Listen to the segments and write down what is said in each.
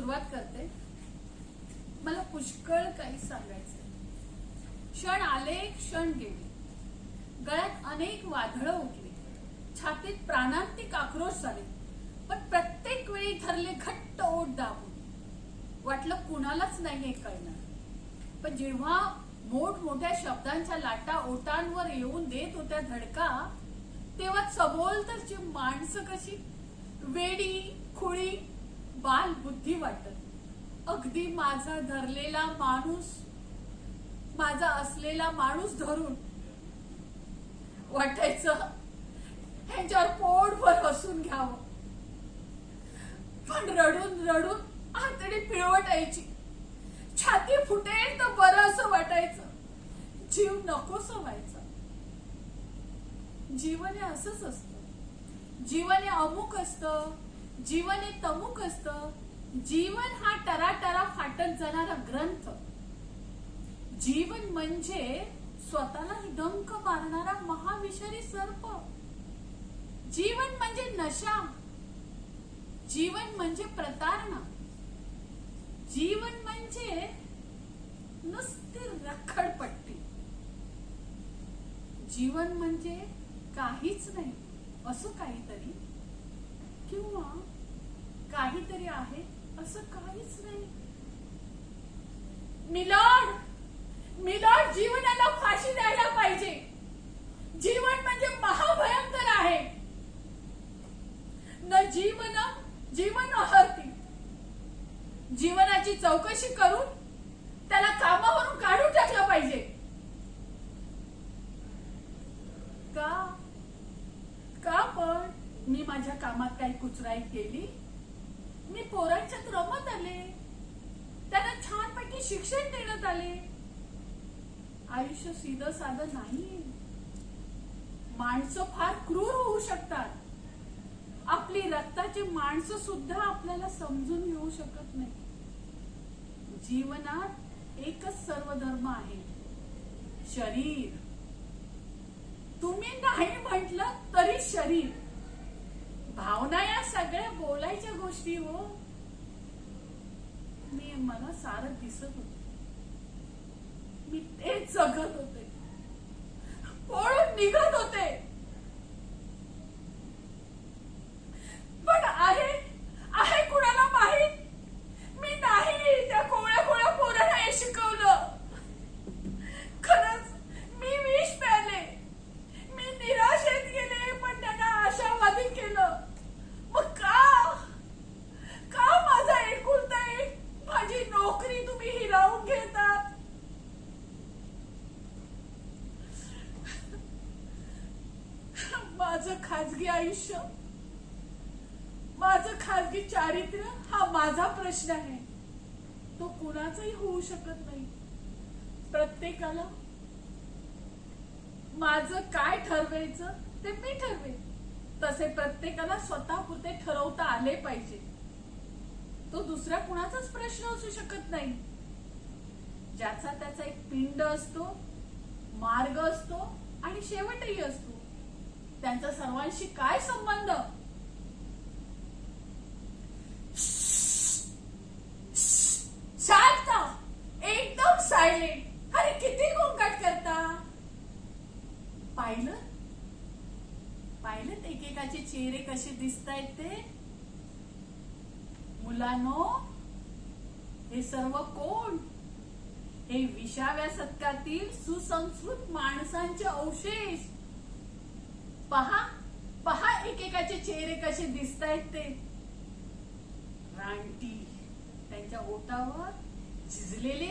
सुरुवात करते. मला पुष्कळ काही सांगायचं. क्षण आले, क्षण गेले. गळ्यात अनेक वादळं उठली. छातीत प्राणांतिक आक्रोश झाले. पण प्रत्येक वेळी धरले घट्ट ओठ दाबून. वाटलं कुणालाच नाही हे कळणार. पण जेव्हा मोठमोठ्या शब्दांच्या लाटा ओठांवर येऊन देत होत्या धडका, तेव्हा सभोवतालची माणसं कशी वेडी, खुळी, बाल बुद्धी वाटत. अगदी माझा धरलेला माणूस, माझा असलेला माणूस धरून वाटायचं ह्यांच्यावर पोटभर हसून घ्यावं. पण रडून रडून आतडी पिळवटायची. छाती फुटेल तर बरं असं वाटायचं. जीव नकोसं व्हायचा. जीवन हे असंच असतं. जीवन हे अमुक असतं. जीवन हे तमुक असतं. जीवन हा टराटरा फाटत जाणारा ग्रंथ. जीवन म्हणजे स्वतःला डंक मारणारा महाविषारी सर्प. जीवन म्हणजे नशा. जीवन म्हणजे प्रतारणा. जीवन म्हणजे नुसती रखडपट्टी. जीवन म्हणजे काहीच नाही असं काहीतरी, किंवा काहीतरी आहे असं काहीच नाही. मिलॉर्ड, मिलॉर्ड, जीवनाला फाशी द्यायला पाहिजे. जीवन म्हणजे महाभयंकर आहे. न जीवन जीवन हरती. जीवनाची चौकशी करून त्याला कामावरून काढून टाकलं पाहिजे. का का पण मी माझ्या कामात काही कुचराई केली? मी पोरांच्यात रमत आले. त्यांना छानपैकी शिक्षण देण्यात आले. आयुष्य सीधं साधं नाही. माणसं फार क्रूर होऊ शकतात. आपली रक्ताची माणसं सुद्धा आपल्याला समजून घेऊ शकत नाही. जीवनात एकच सर्वधर्म आहे, शरीर. तुम्ही नाही म्हटलं तरी शरीर. भावना या सगळ्या बोलायच्या गोष्टी हो. मला सारं दिसत होत. मी तेच जगत होते. पळून निघत होते. पण आहे कुणाला माहित? मी नाही त्या कोवळ्या कोवळ्या पोरांना हे शिकवलं. खरंच मी विष प्याले. मी निराशेत गेले, पण त्यांना आशावादी केलं. मग का माझा एकुलता एक माझी नोकरी तुम्ही हिरावून घेतात? माझं खाजगी आयुष्य, माझं खाजगी चारित्र्य हा माझा प्रश्न आहे. तो कुणाचाही होऊ शकत नाही. प्रत्येकाला माझं काय ठरवायचं ते मी ठरवेन. तसे प्रत्येकाला स्वतःपुरते ठरवता आले पाहिजे. तो दुसऱ्या कुणाचाच प्रश्न असू शकत नाही. ज्याचा त्याचा एक पिंड असतो, मार्ग असतो आणि शेवटही असतो. त्यांचा सर्वांशी काय संबंध? शांत, एकदम सायलेंट. अरे किती गोंगाट करता. पाहिलं एकेकाचे चेहरे कसे दिसतायत ते? मुलांनो, हे सर्व कोण? हे 20व्या शतकातील सुसंस्कृत माणसांचे अवशेष. पहा एकेकाचे चेहरे कसे दिसतायत ते. रानटी. त्यांच्या ओठावर झिजलेले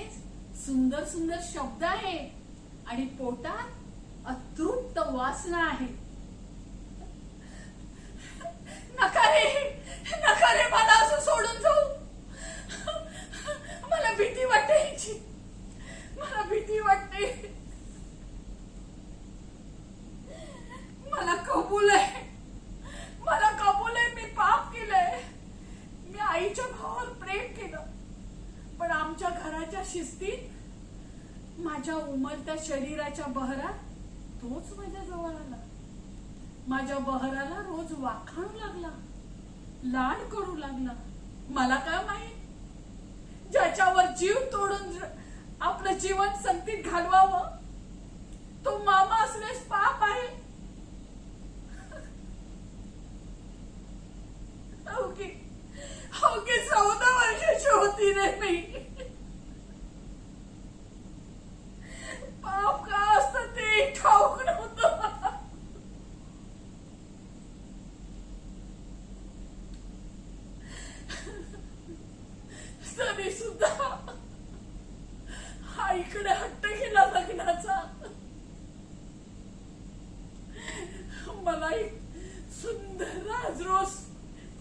सुंदर सुंदर शब्द आहेत आणि पोटात अतृप्त वासना आहे. नका रे मला असं सोडून जाऊ. मला भीती वाटते. मला भीती वाटते. मला कबूल आहे. मी पाप केलंय. मी आईच्या भावावर प्रेम केलं, पण आमच्या घराच्या शिस्तीत माझ्या उमलत्या शरीराच्या बहरात तोच माझ्या जवळ आला. माझ्या बहराला रोज वाखाणू लागला, लाड करू लागला. मला काय माहित जीव तोडून आपलं जीवन संकटात घालवावं, तो मामा असल्यास पाप आहे. अवघी 14 वर्षाची होती रे मी. पाप का असतं ते ठाऊक नव्हतं. तरी सुद्धा आईकडे हट्ट केला लग्नाचा. मला एक सुंदर राजरोस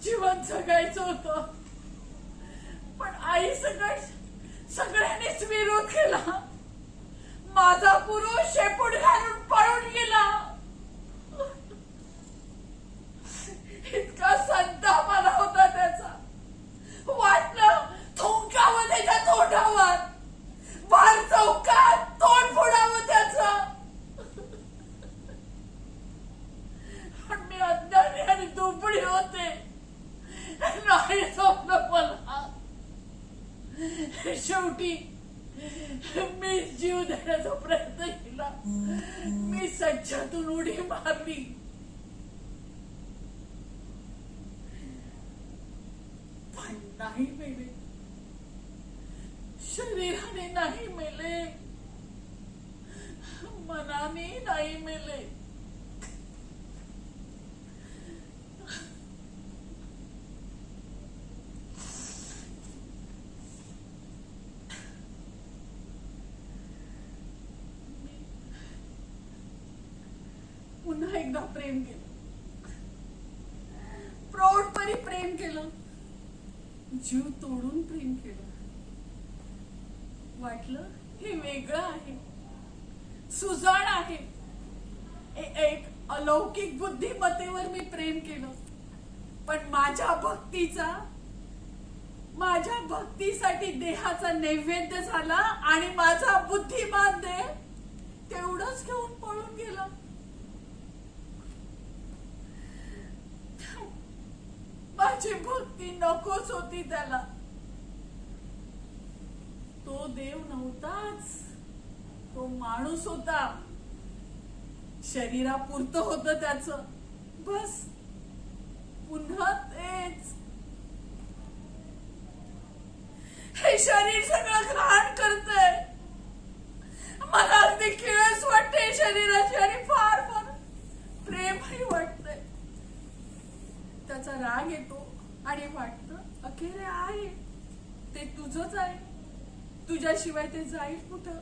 जीवन जगायचं होतं, पण आई सगळ्यांनीच विरोध केला. माझा पुरुष शेपूट घालून पळून गेला. इतका संताप आला होता त्याचा. वाटलं थुंकावं त्याच्या तोंडावर, बार चौकात तोंड फोडावं त्याचं. पण मी अज्ञानी आणि दुबळी होते, नाही जमलं मला. शेवटी मी जीव देण्याचा प्रयत्न केला. मी सज्जातून उडी मारली. पण नाही मेले, शरीराने नाही मेले, मनाने नाही मेले. पुन्हा एकदा प्रेम केलं, प्रौढपणी प्रेम केलं, जीव तोडून प्रेम केलं. वाटलं हे वेगळं आहे, सुजाण आहे. एक अलौकिक बुद्धिमत्तेवर मी प्रेम केलं. पण माझ्या भक्तीसाठी देहाचा नैवेद्य झाला आणि माझा बुद्धिमान देह तेवढंच घेऊन पळून गेला. माझी भक्ती नकोच होती त्याला. तो देव नव्हताच, तो माणूस होता. शरीरापुरतं होतं त्याचं, बस. पुन्हा तेच. हे शरीर सगळं घाण करतंय. मला अगदी किळस वाटते शरीराची आणि फार फार प्रेमही वाटतंय. त्याचा राग येतो आणि वाटतं अखेर आहे ते तुझंच आहे, तुझ्याशिवाय ते जाईल कुठं,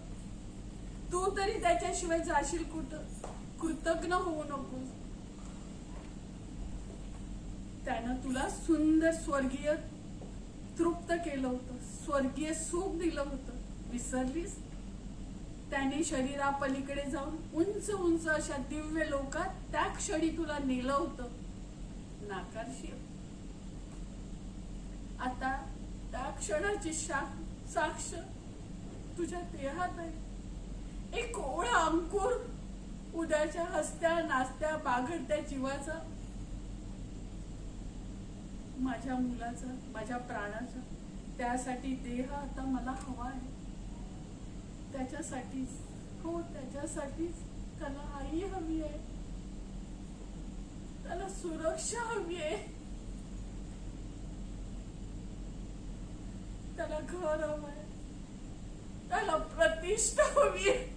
तू तरी त्याच्याशिवाय जाशील कुठं. कृतज्ञ होऊ नकोस. त्यानं तुला सुंदर स्वर्गीय तृप्त केलं होतं, स्वर्गीय सुख दिलं होतं. विसरलीस? त्याने शरीरापलीकडे जाऊन उंच उंच अशा दिव्य लोकात त्या क्षणी तुला नेलं होतं. नाकारशील? आता त्या क्षणाची साक्ष तुझ्या देहात आहे. एक कोवळा अंकुर उद्याच्या हसत्या नाचत्या बागडत्या जीवाचा, माझ्या मुलाचा, माझ्या प्राणाचा. त्यासाठी देह आता मला हवा आहे. त्याच्यासाठीच, हो त्याच्यासाठीच त्याला आई हवी आहे, त्याला सुरक्षा हवी आहे, त्याला घर हवंय, त्याला प्रतिष्ठा हवी आहे.